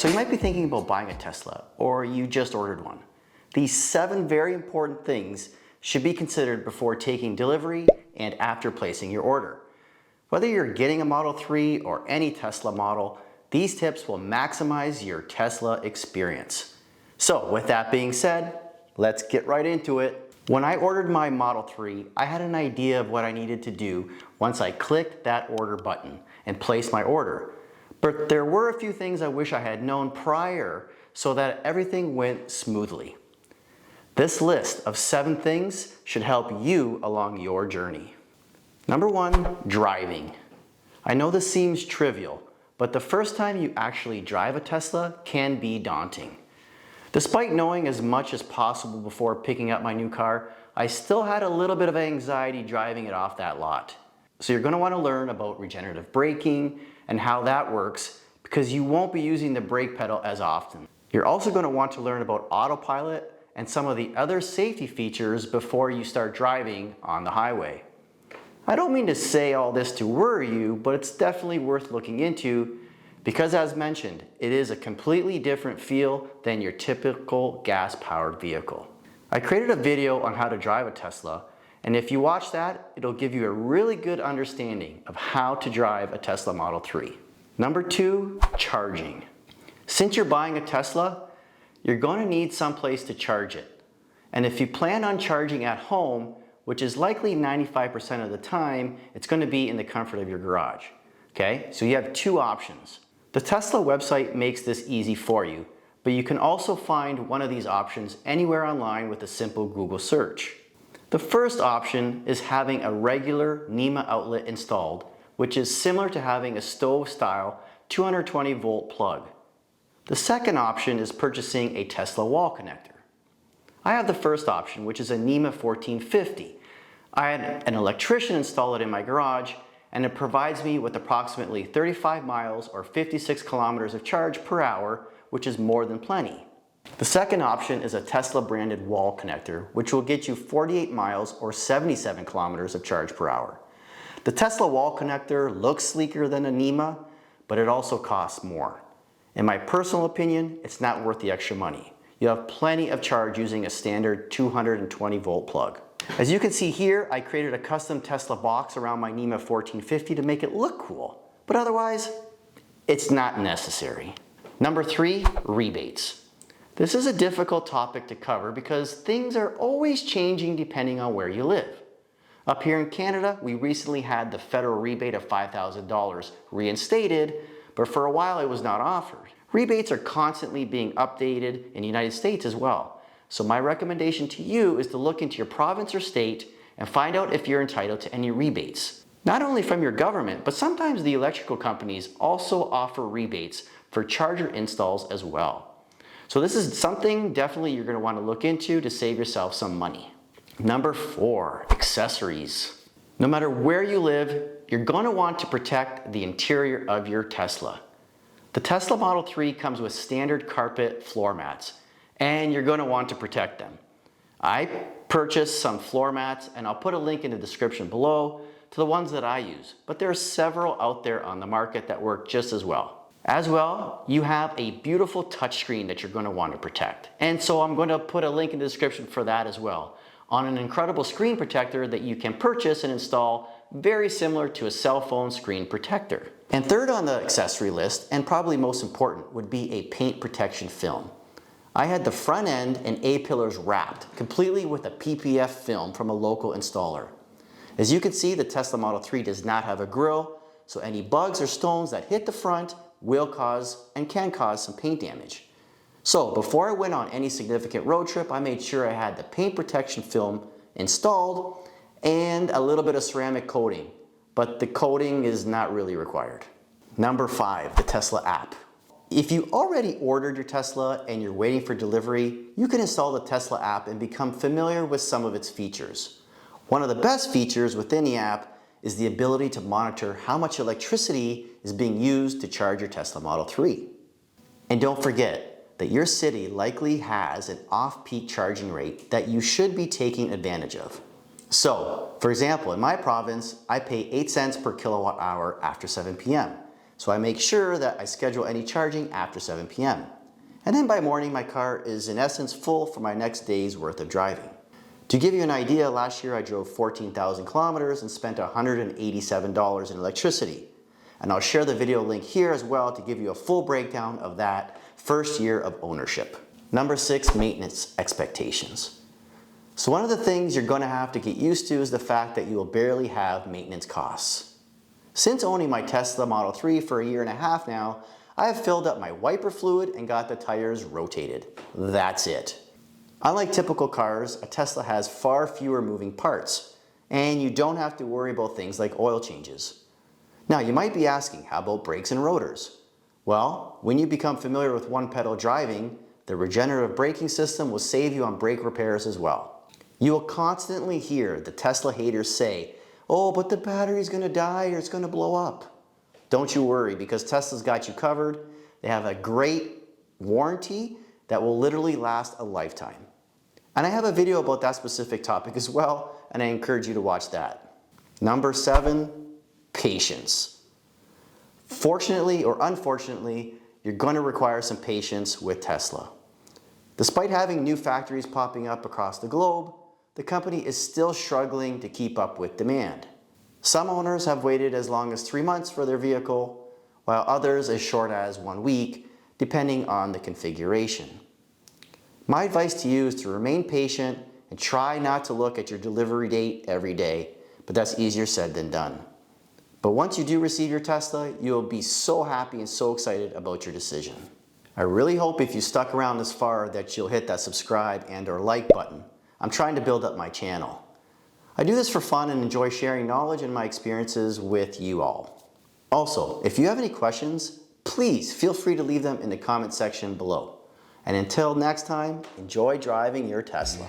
So you might be thinking about buying a Tesla, or you just ordered one. These 7 very important things should be considered before taking delivery and after placing your order. Whether you're getting a Model 3 or any Tesla model, these tips will maximize your Tesla experience. So with that being said, let's get right into it. When I ordered my Model 3, I had an idea of what I needed to do once I clicked that order button and placed my order. But there were a few things I wish I had known prior so that everything went smoothly. This list of 7 things should help you along your journey. Number 1, driving. I know this seems trivial, but the first time you actually drive a Tesla can be daunting. Despite knowing as much as possible before picking up my new car, I still had a little bit of anxiety driving it off that lot. So you're going to want to learn about regenerative braking and how that works, because you won't be using the brake pedal as often. You're also going to want to learn about autopilot and some of the other safety features before you start driving on the highway. I don't mean to say all this to worry you, but it's definitely worth looking into because, as mentioned, it is a completely different feel than your typical gas-powered vehicle. I created a video on how to drive a Tesla, and if you watch that, it'll give you a really good understanding of how to drive a Tesla Model 3. Number 2, charging. Since you're buying a Tesla, you're going to need some place to charge it. And if you plan on charging at home, which is likely 95% of the time, it's going to be in the comfort of your garage. Okay, so you have 2 options. The Tesla website makes this easy for you, but you can also find one of these options anywhere online with a simple Google search. The first option is having a regular NEMA outlet installed, which is similar to having a stove-style 220 volt plug. The second option is purchasing a Tesla wall connector. I have the first option, which is a NEMA 1450. I had an electrician install it in my garage, and it provides me with approximately 35 miles or 56 kilometers of charge per hour, which is more than plenty. The second option is a Tesla branded wall connector, which will get you 48 miles or 77 kilometers of charge per hour. The Tesla wall connector looks sleeker than a NEMA, but it also costs more. In my personal opinion, it's not worth the extra money. You have plenty of charge using a standard 220 volt plug. As you can see here, I created a custom Tesla box around my NEMA 1450 to make it look cool, but otherwise, it's not necessary. Number 3, rebates. This is a difficult topic to cover because things are always changing depending on where you live. Up here in Canada, we recently had the federal rebate of $5,000 reinstated, but for a while it was not offered. Rebates are constantly being updated in the United States as well. So my recommendation to you is to look into your province or state and find out if you're entitled to any rebates. Not only from your government, but sometimes the electrical companies also offer rebates for charger installs as well. So this is something definitely you're going to want to look into to save yourself some money. Number 4, accessories. No matter where you live, you're going to want to protect the interior of your Tesla. The Tesla Model 3 comes with standard carpet floor mats, and you're going to want to protect them. I purchased some floor mats, and I'll put a link in the description below to the ones that I use, but there are several out there on the market that work just as well. As well, you have a beautiful touchscreen that you're going to want to protect. And so I'm going to put a link in the description for that as well, on an incredible screen protector that you can purchase and install, very similar to a cell phone screen protector. And third on the accessory list, and probably most important, would be a paint protection film. I had the front end and A-pillars wrapped completely with a PPF film from a local installer. As you can see, the Tesla Model 3 does not have a grille, so any bugs or stones that hit the front will cause and can cause some paint damage. So before I went on any significant road trip, I made sure I had the paint protection film installed and a little bit of ceramic coating, but the coating is not really required. Number 5, the Tesla app. If you already ordered your Tesla and you're waiting for delivery, you can install the Tesla app and become familiar with some of its features. One of the best features within the app is the ability to monitor how much electricity is being used to charge your Tesla Model 3. And don't forget that your city likely has an off-peak charging rate that you should be taking advantage of. So, for example, in my province, I pay 8 cents per kilowatt hour after 7 p.m. so I make sure that I schedule any charging after 7 p.m. And then by morning, my car is in essence full for my next day's worth of driving. To give you an idea, last year I drove 14,000 kilometers and spent $187 in electricity. And I'll share the video link here as well to give you a full breakdown of that first year of ownership. Number 6, maintenance expectations. So one of the things you're going to have to get used to is the fact that you will barely have maintenance costs. Since owning my Tesla Model 3 for a year and a half now, I have filled up my wiper fluid and got the tires rotated. That's it. Unlike typical cars, a Tesla has far fewer moving parts, and you don't have to worry about things like oil changes. Now you might be asking, how about brakes and rotors? Well, when you become familiar with one-pedal driving, the regenerative braking system will save you on brake repairs as well. You will constantly hear the Tesla haters say, "Oh, but the battery's gonna die or it's gonna blow up." Don't you worry, because Tesla's got you covered. They have a great warranty that will literally last a lifetime. And I have a video about that specific topic as well, and I encourage you to watch that. Number 7, patience. Fortunately or unfortunately, you're going to require some patience with Tesla. Despite having new factories popping up across the globe, the company is still struggling to keep up with demand. Some owners have waited as long as 3 months for their vehicle, while others as short as 1 week, depending on the configuration. My advice to you is to remain patient and try not to look at your delivery date every day, but that's easier said than done. But once you do receive your Tesla, you'll be so happy and so excited about your decision. I really hope if you stuck around this far that you'll hit that subscribe and/or like button. I'm trying to build up my channel. I do this for fun and enjoy sharing knowledge and my experiences with you all. Also, if you have any questions, please feel free to leave them in the comment section below. And until next time, enjoy driving your Tesla.